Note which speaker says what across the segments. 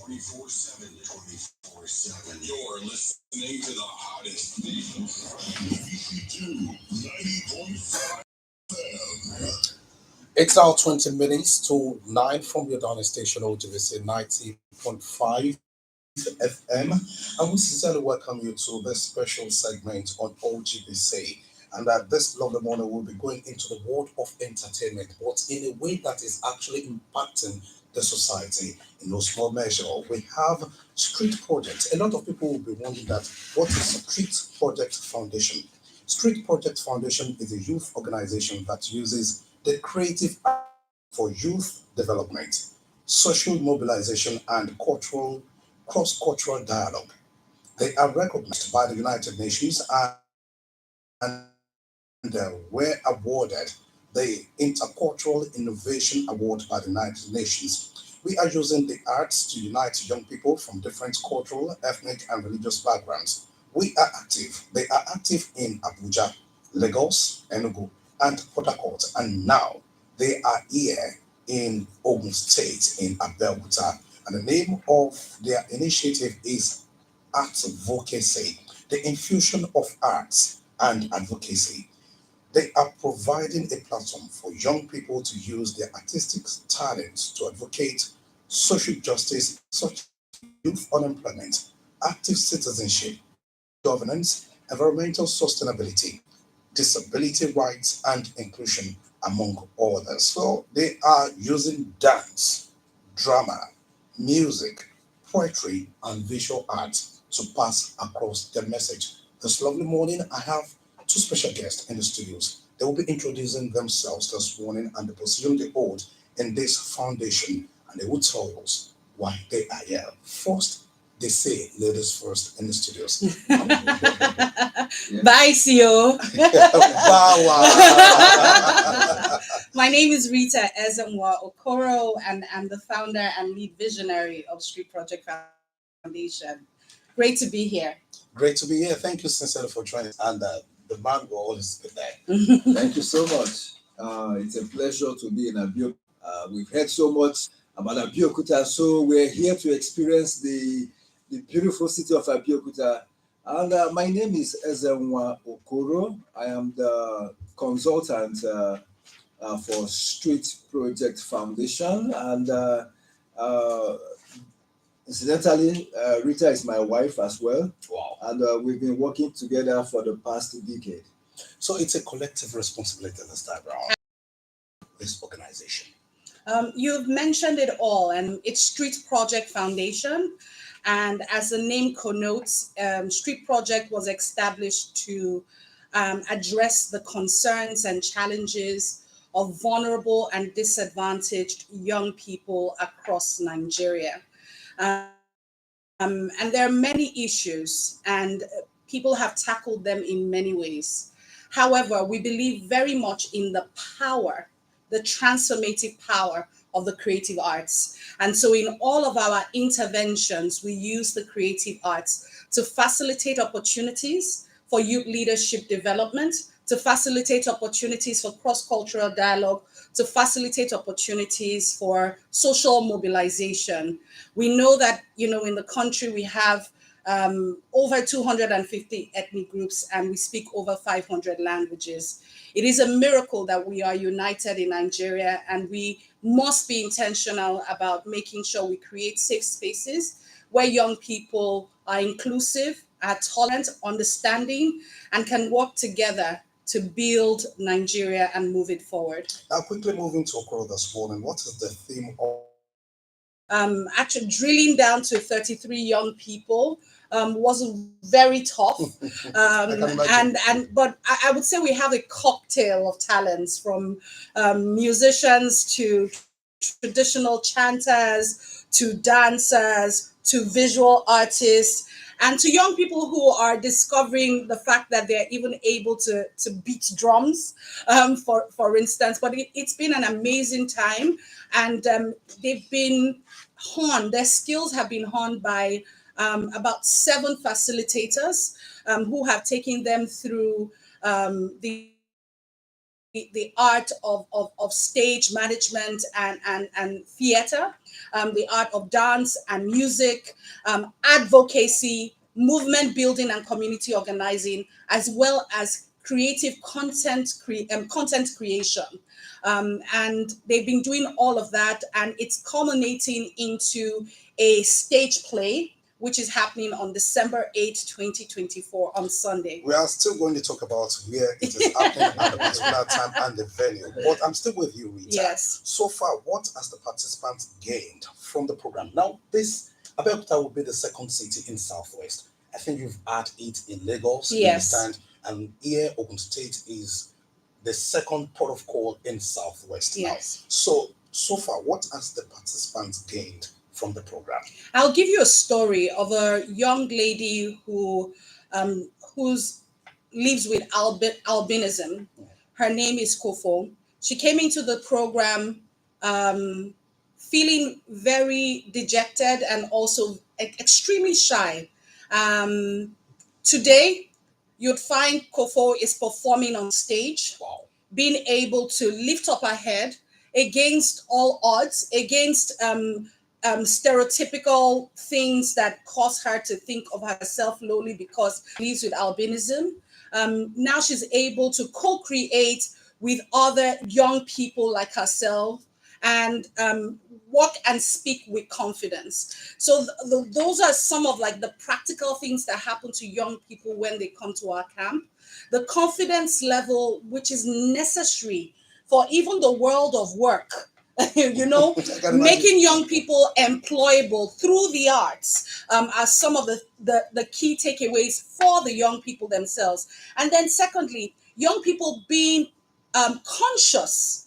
Speaker 1: 24/7. 24/7. You're listening to the hottest station. 90.5. It's now 20 minutes to 9 from your Donna station, OGVC 90.5 FM. And we sincerely welcome you to this special segment on OGBC. And that this lovely morning we'll be going into the world of entertainment, but in a way that is actually impacting the society in no small measure. We have Street Project. A lot of people will be wondering that what is Street Project Foundation? Street Project Foundation is a youth organization that uses the creative art for youth development, social mobilization, and cross-cultural dialogue. They are recognized by the United Nations and were awarded the Intercultural Innovation Award by the United Nations. We are using the arts to unite young people from different cultural, ethnic, and religious backgrounds. We are active. They are active in Abuja, Lagos, Enugu, and Port Harcourt, and now they are here in Ogun State in Abeokuta. And the name of their initiative is Artvocacy, the infusion of arts and advocacy. They are providing a platform for young people to use their artistic talents to advocate social justice, such as youth unemployment, active citizenship, governance, environmental sustainability, disability rights, and inclusion, among others. So they are using dance, drama, music, poetry, and visual art to pass across their message. This lovely morning, I have two special guests in the studios. They will be introducing themselves this morning and the position they hold in this foundation, and they will tell us why they are here. First, they say ladies first in the studios.
Speaker 2: Bye, CEO.
Speaker 1: Wow.
Speaker 2: My name is Rita Ezemwa Okoro, and I'm the founder and lead visionary of Street Project Foundation. Great to be here.
Speaker 1: Great to be here. Thank you sincerely for joining us. And the man will always be there.
Speaker 3: Thank you so much. It's a pleasure to be in Abeokuta. We've heard so much about Abeokuta, so we're here to experience the beautiful city of Abeokuta. And my name is Ezemwa Okoro. I am the consultant for Street Project Foundation. And incidentally, Rita is my wife as well.
Speaker 1: Wow.
Speaker 3: And we've been working together for the past decade.
Speaker 1: So it's a collective responsibility this time around, this organization.
Speaker 2: You've mentioned it all, and it's Street Project Foundation. And as the name connotes, Street Project was established to address the concerns and challenges of vulnerable and disadvantaged young people across Nigeria. And there are many issues, and people have tackled them in many ways. However, we believe very much in the power, the transformative power of the creative arts. And so in all of our interventions, we use the creative arts to facilitate opportunities for youth leadership development, to facilitate opportunities for cross-cultural dialogue, to facilitate opportunities for social mobilization. We know that, in the country we have over 250 ethnic groups, and we speak over 500 languages. It is a miracle that we are united in Nigeria, and we must be intentional about making sure we create safe spaces where young people are inclusive, are tolerant, understanding, and can work together to build Nigeria and move it forward.
Speaker 1: Now, quickly moving to Okoro this morning, what is the theme of?
Speaker 2: Actually, drilling down to 33 young people was very tough. But I would say we have a cocktail of talents, from musicians to traditional chanters to dancers to visual artists, and to young people who are discovering the fact that they're even able to beat drums, for instance. But it's been an amazing time, and they've been honed. Their skills have been honed by about 7 facilitators who have taken them through the the art of stage management and theater, the art of dance and music, advocacy, movement building and community organizing, as well as creative content creation. And they've been doing all of that, and it's culminating into a stage play which is happening on December 8th, 2024 on Sunday.
Speaker 1: We are still going to talk about where it is happening at the particular time and the venue. But I'm still with you, Rita.
Speaker 2: Yes.
Speaker 1: So far, what has the participants gained from the program? Now, this Abeokuta will be the second city in Southwest. I think you've had it in Lagos, you
Speaker 2: Yes.
Speaker 1: understand, and here Ogun State is the second port of call in Southwest
Speaker 2: Yes.
Speaker 1: now. So far, what has the participants gained from the program?
Speaker 2: I'll give you a story of a young lady who's lives with albinism. Her name is Kofo. She came into the program feeling very dejected and also extremely shy. Today, you'd find Kofo is performing on stage, being able to lift up her head against all odds, against stereotypical things that cause her to think of herself lowly because she lives with albinism. Now she's able to co-create with other young people like herself and walk and speak with confidence. So those are some of like the practical things that happen to young people when they come to our camp. The confidence level, which is necessary for even the world of work, making young people employable through the arts are some of the key takeaways for the young people themselves. And then secondly, young people being conscious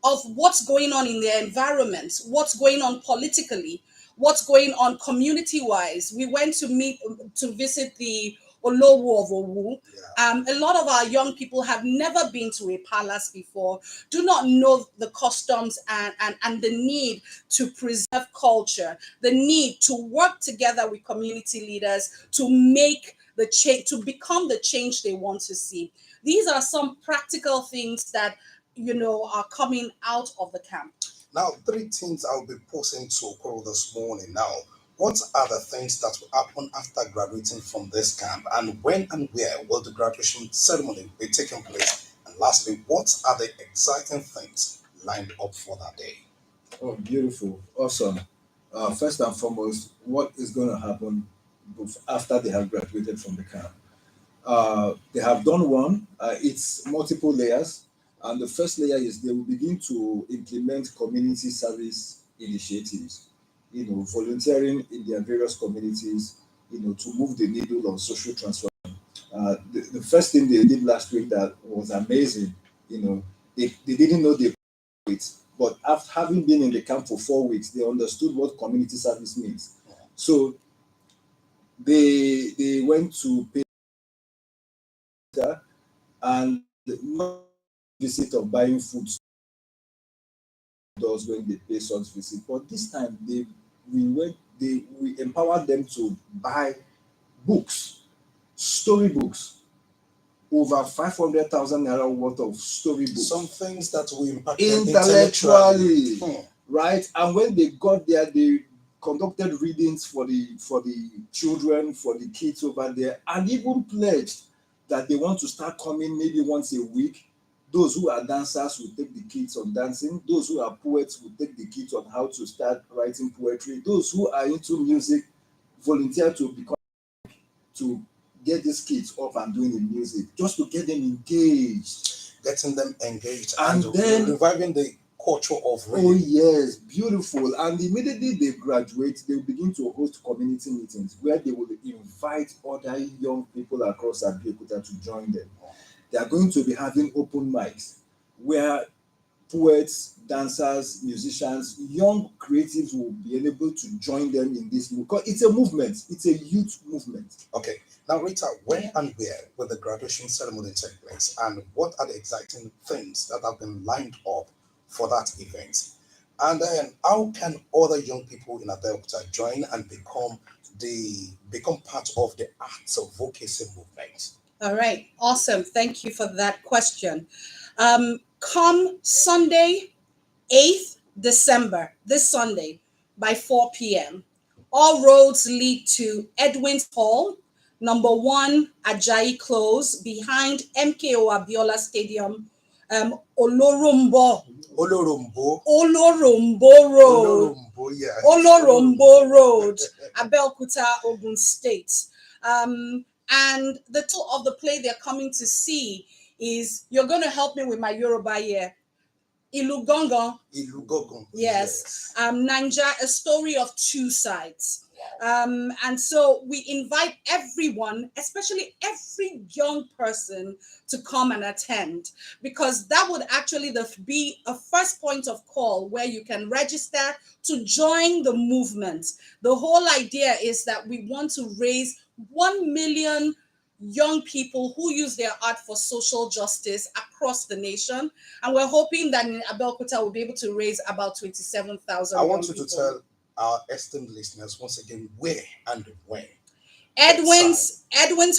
Speaker 2: of what's going on in their environment, what's going on politically, what's going on community-wise. We went to visit the Olowo of Owu. A lot of our young people have never been to a palace before, do not know the customs and the need to preserve culture, the need to work together with community leaders to make the change, to become the change they want to see. These are some practical things that are coming out of the camp.
Speaker 1: Now, 3 things I'll be posing to Okoro this morning. Now, what are the things that will happen after graduating from this camp, and when and where will the graduation ceremony be taking place? And lastly, what are the exciting things lined up for that day?
Speaker 3: Oh, beautiful. Awesome. First and foremost, what is going to happen after they have graduated from the camp? They have done one. It's multiple layers. And the first layer is they will begin to implement community service initiatives, volunteering in their various communities, to move the needle on social transformation. The first thing they did last week that was amazing, they didn't know they could do it, but after having been in the camp for 4 weeks, they understood what community service means. So they went to pay and not visit of buying food does when they pay such visit, but this time we empowered them to buy books, storybooks, over 500,000 naira worth of storybooks.
Speaker 1: Some things that will impact
Speaker 3: intellectually, right? And when they got there, they conducted readings for the children, for the kids over there, and even pledged that they want to start coming maybe once a week. Those who are dancers will take the kids on dancing. Those who are poets will take the kids on how to start writing poetry. Those who are into music volunteer to get these kids up and doing the music, just to get them engaged.
Speaker 1: Getting them engaged
Speaker 3: and then
Speaker 1: reviving the culture of reading.
Speaker 3: Oh yes, beautiful. And immediately they graduate, they will begin to host community meetings where they will invite other young people across Abeokuta to join them. They are going to be having open mics where poets, dancers, musicians, young creatives will be able to join them in this movement. Because it's a movement, it's a youth movement.
Speaker 1: Okay. Now, Rita, when and where will the graduation ceremony take place? And what are the exciting things that have been lined up for that event? And then how can other young people in Abeokuta join and become part of the Artvocacy movement?
Speaker 2: All right, awesome. Thank you for that question. Come Sunday, 8th December, this Sunday, by 4 p.m. All roads lead to Edwin's Hall, number 1 Ajayi Close, behind MKO Abiola Stadium, Olorumbo
Speaker 1: Olorumbo.
Speaker 2: Olorumbo Road.
Speaker 1: Olorumbo, yeah.
Speaker 2: Olorumbo Road, Abeokuta, Ogun State. And the title of the play they're coming to see is, you're going to help me with my Yoruba here, Ilugongo.
Speaker 1: Ilugogon.
Speaker 2: Yes. Nanja, a story of two sides. And so we invite everyone, especially every young person, to come and attend, because that would actually be a first point of call where you can register to join the movement. The whole idea is that we want to raise 1 million young people who use their art for social justice across the nation. And we're hoping that in Abeokuta we'll be able to raise about 27,000.
Speaker 1: I want you to tell our esteemed listeners once again where and when.
Speaker 2: Edwin's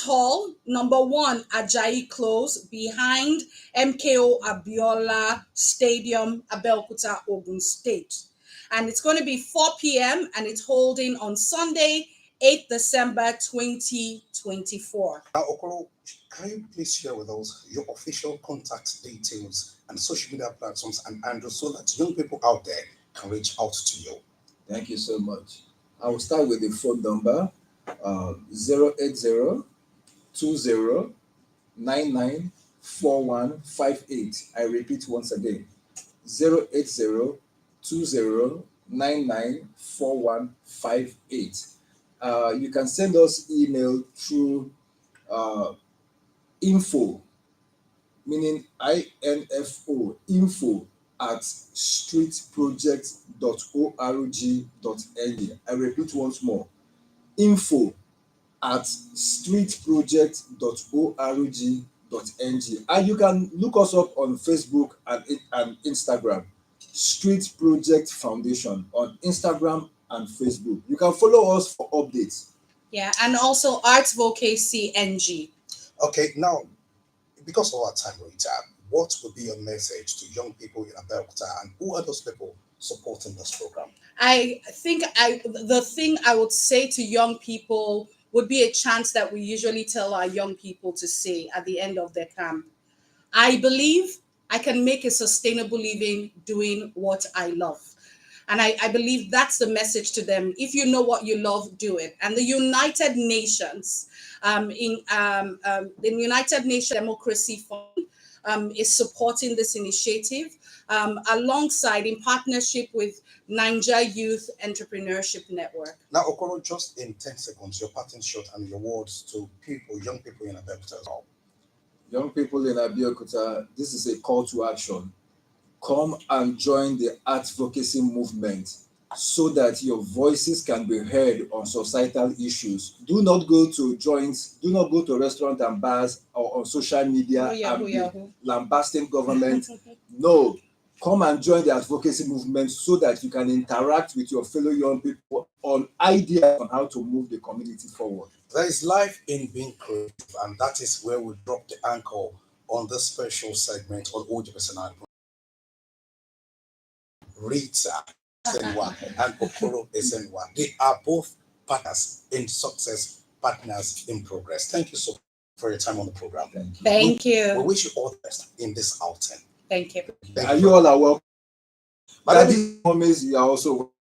Speaker 2: Hall, number 1 Ajayi Close, behind MKO Abiola Stadium, Abeokuta, Ogun State. And it's going to be 4 p.m. and it's holding on Sunday, 8th December 2024.
Speaker 1: Now, Okoro, can you please share with us your official contact details and social media platforms and handles so that young people out there can reach out to you?
Speaker 3: Thank you so much. I will start with the phone number 080 20 99 4158. I repeat once again, 080 20 99 4158. You can send us email through info, meaning INFO, info at streetproject.org.ng. I repeat once more, info at streetproject.org.ng. And you can look us up on Facebook and Instagram, Street Project Foundation on Instagram and Facebook. You can follow us for updates.
Speaker 2: Yeah, and also Artvocacy NG.
Speaker 1: Okay, now, because of our time, Rita, what would be your message to young people in Abeokuta, and who are those people supporting this program?
Speaker 2: I think the thing I would say to young people would be a chant that we usually tell our young people to say at the end of their camp. I believe I can make a sustainable living doing what I love. And I believe that's the message to them. If you know what you love, do it. And the United Nations, the United Nations Democracy Fund is supporting this initiative alongside, in partnership with Niger Youth Entrepreneurship Network.
Speaker 1: Now, Okoro, just in 10 seconds, your parting shot and your words to people, young people in Abeokuta as well.
Speaker 3: Young people in Abeokuta, this is a call to action. Come and join the Artvocacy movement so that your voices can be heard on societal issues. Do not go to joints, do not go to restaurants and bars or on social media and lambasting government. No, come and join the advocacy movement so that you can interact with your fellow young people on ideas on how to move the community forward.
Speaker 1: There is life in being creative, and that is where we drop the anchor on this special segment on OG Personal. Rita Esenwa and Okoro Esenwa. They are both partners in success, partners in progress. Thank you so much for your time on the program.
Speaker 2: Thank you.
Speaker 1: We wish you all the best in this outing.
Speaker 2: Thank you.
Speaker 3: You all are welcome. But at this moment, you are also